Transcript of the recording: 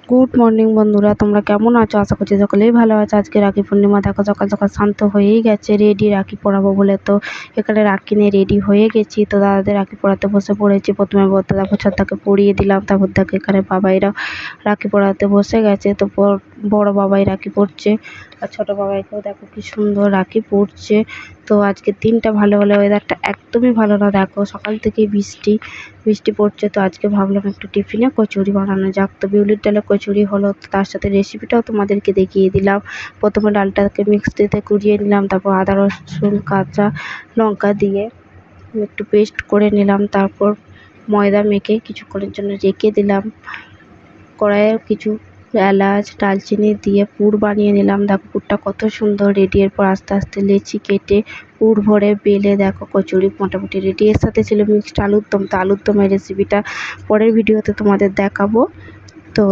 Good morning বন্ধুরা, তোমরা কেমন আছো? আশা করছি সকলেই ভালো আছে। আজকে রাখি পূর্ণিমা, দেখো সকাল সকাল শান্ত হয়েই গেছে, রেডি রাখি পরাবো বলে। তো এখানে রাখি নিয়ে রেডি হয়ে গেছি। তো দাদাদের রাখি পরাতে বসে পড়েছি। প্রথমে বড়দাদা তাকে পরিয়ে দিলাম, তারপর দেখো এখানে বাবাইরা রাখি পরাতে বসে গেছে। তো বড় বাবাই রাখি পরছে আর ছোট বাবাইকেও দেখো কি সুন্দর রাখি পরছে। তো আজকে দিনটা ভালো হলে, ওয়েদারটা একদমই ভালো না, দেখো সকাল থেকেই বৃষ্টি পড়ছে। তো আজকে ভাবলাম একটু টিফিনে কচুরি বানানো যাক। তো বিউলির ডালে কচুরি হলো, তো তার সাথে রেসিপিটাও তোমাদেরকে দেখিয়ে দিলাম। প্রথমে ডালটাকে মিক্সিতে কুড়িয়ে নিলাম, তারপর আদা রসুন কাঁচা লঙ্কা দিয়ে একটু পেস্ট করে নিলাম। তারপর ময়দা মেখে কিছুক্ষণের জন্য রেখে দিলাম। কড়াইয়ে কিছু এলাচ দারচিনি দিয়ে পুর বানিয়ে নিলাম। দেখো পুরটা কত সুন্দর রেডি। এরপর আস্তে আস্তে লেচি কেটে পুর ভরে বেলে দেখো কচুরি মোটামুটি রেডি। এর সাথে ছিল মিক্সড আলুর দম। তো আলুর দমের রেসিপিটা পরের ভিডিওতে তোমাদের দেখাবো। তো